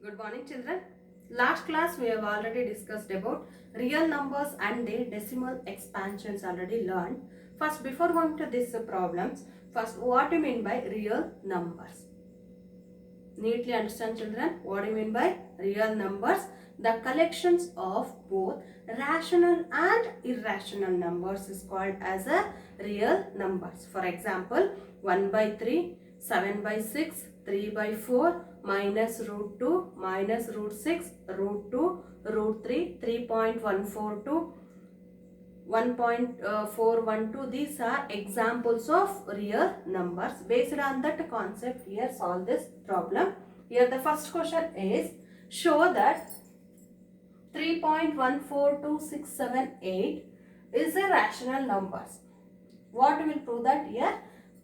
Good morning children. Last class we have already discussed about real numbers and their decimal expansions already learned. First, before going to these problems, first what do you mean by real numbers? Neatly understand children, what do you mean by real numbers? The collections of both rational and irrational numbers is called as a real numbers. For example, 1 by 3, 7 by 6, 3 by 4, minus root 2, minus root 6, root 2, root 3, 3.142, 1.412. These are examples of real numbers. Based on that concept, here solve this problem. Here the first question is, show that 3.142678 is a rational numbers. What will prove that? Here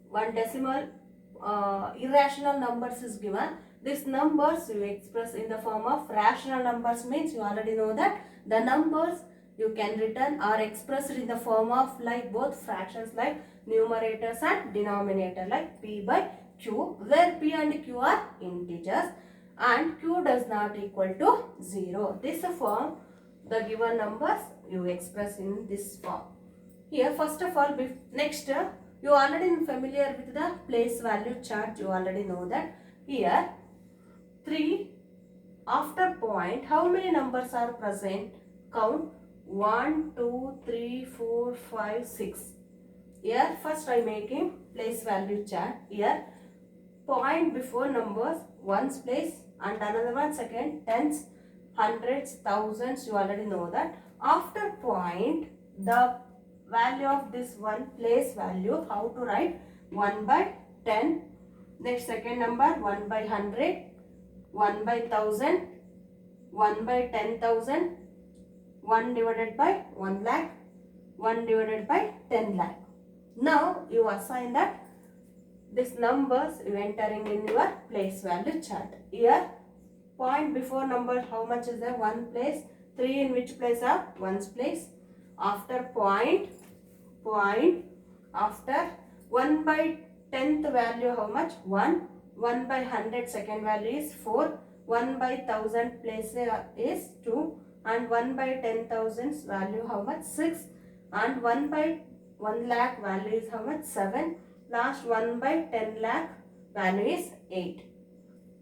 one decimal irrational numbers is given. These numbers you express in the form of rational numbers, means you already know that the numbers you can written or expressed in the form of like both fractions like numerators and denominator like p by q, where p and q are integers and q does not equal to 0. This form, the given numbers you express in this form. Here first of all, next you already familiar with the place value chart. You already know that here 3 after point, how many numbers are present? Count 1, 2, 3, 4, 5, 6. Here first I making place value chart. Here point before numbers ones place and another one second, tens, hundreds, thousands. You already know that. After point, the value of this one place value, how to write? 1 by 10. Next second number 1 by 100, 1 by 1000, 1 by 10,000, 1 divided by 1 lakh, 1 divided by 10 lakh. Now you assign that this numbers you entering in your place value chart. Here point before number, how much is there? 1 place. 3 in which place are? 1's place. After point after 1 by 10th value, how much? 1. 1 by 100 second value is 4. 1 by 1000 place is 2. And 1 by 10,000's value how much? 6. And 1 by 1 lakh value is how much? 7. Last 1 by 10 lakh value is 8.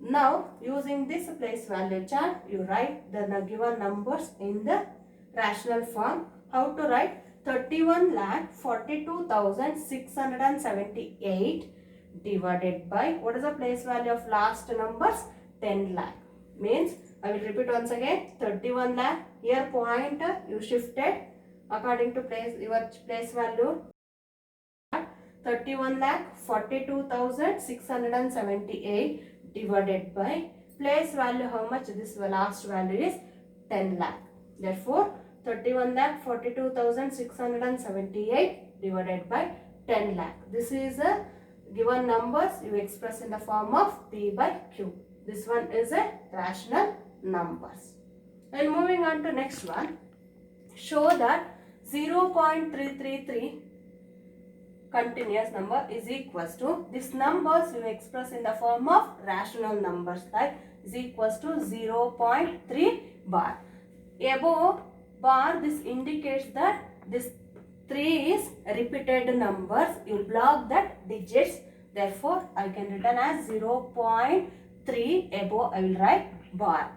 Now using this place value chart, you write the given numbers in the rational form. How to write? 31,42,678 divided by, what is the place value of last numbers? 10 lakh. Means, I will repeat once again, 31 lakh. Here point you shifted according to your place value. 31 lakh 42,678 divided by place value, how much? This last value is 10 lakh. Therefore, 31 lakh 42,678 divided by 10 lakh. This is a given numbers you express in the form of P by Q. This one is a rational numbers. And moving on to next one. Show that 0.333 continuous number is equals to, this numbers you express in the form of rational numbers, like is equals to 0.3 bar. Above bar, this indicates that this 3 is repeated numbers. You block that digits. Therefore, I can written as 0.3 above I will write bar.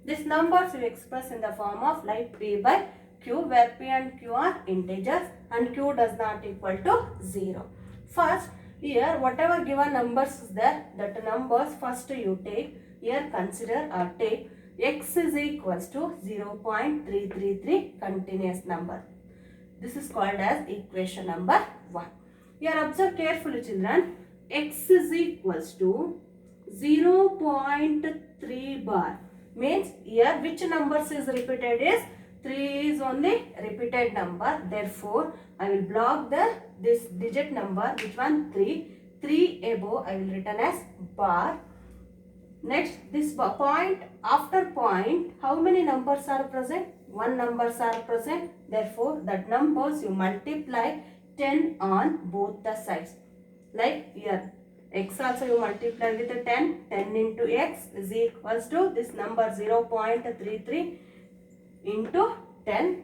This numbers you express in the form of like P by Q, where P and Q are integers and Q does not equal to 0. First, here whatever given numbers is there, that numbers first you take, here consider or take x is equals to 0.333 continuous number. This is called as equation number 1. Here observe carefully children, x is equals to 0.3 bar. Means here which numbers is repeated is 3 is only repeated number. Therefore, I will block this digit number, which one? 3. 3 above I will written as bar. Next, this point, after point, how many numbers are present? 1 numbers are present. Therefore, that numbers you multiply 10 on both the sides. Like here, X also you multiply with the 10. 10 into X is equals to this number 0.33 into 10.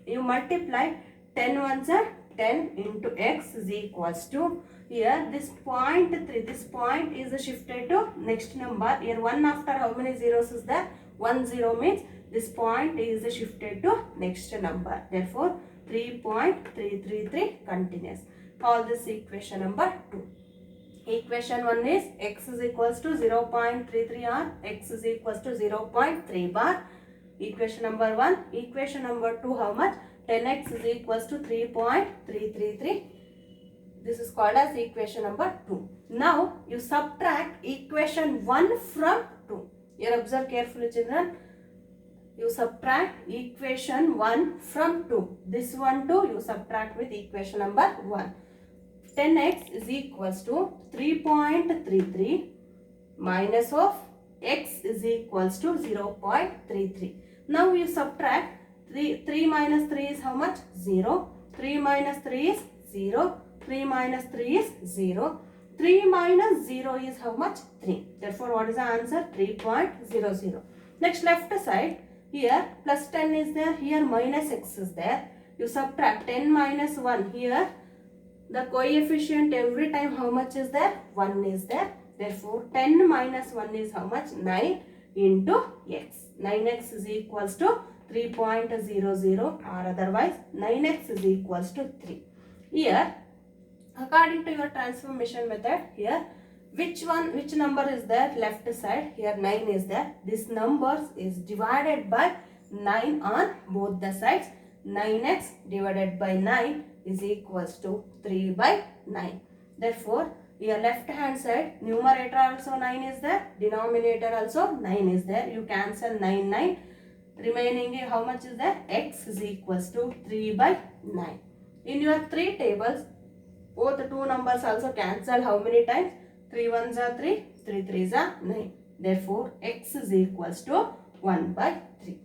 You multiply 10 ones are 10 into X is equals to, here this 0.3, this point is shifted to next number. Here 1 after how many zeros is there? 1 0 means this point is shifted to next number. Therefore 3.333 continues. Call this equation number 2. Equation 1 is X is equals to 0.33 or X is equals to 0.3 bar. Equation number 1. Equation number 2, how much? 10x is equals to 3.333. This is called as equation number 2. Now you subtract equation 1 from 2. Here observe carefully, children. You subtract equation 1 from 2. This one too you subtract with equation number 1. 10x is equals to 3.33 minus of x is equals to 0.33. Now you subtract 3 minus 3 is how much? 0. 3 minus 3 is 0. 3 minus 3 is 0. 3 minus 0 is how much? 3. Therefore, what is the answer? 3.00. Next, left side. Here plus 10 is there. Here minus x is there. You subtract 10 minus 1. Here the coefficient every time how much is there? 1 is there. Therefore, 10 minus 1 is how much? 9 into x. 9x is equals to 3.00 or otherwise 9x is equals to 3. Here, according to your transformation method, here which number is there? Left side. Here 9 is there. This number is divided by 9 on both the sides. 9x divided by 9 is equals to 3 by 9. Therefore, your left hand side, numerator also 9 is there, denominator also 9 is there. You cancel 9, 9. Remaining how much is there? X is equals to 3 by 9. In your 3 tables, both the 2 numbers also cancel how many times? 3 ones are 3, 3 threes are 9. Therefore, x is equals to 1 by 3.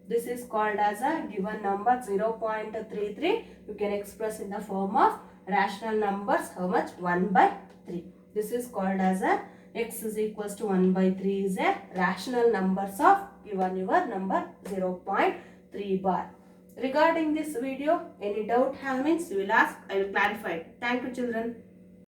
This is called as a given number 0.33. You can express in the form of rational numbers. How much? 1 by 3. This is called as a x is equals to 1 by 3 is a rational numbers of given your number 0.3 bar. Regarding this video, any doubt have means you will ask. I will clarify. Thank you, children.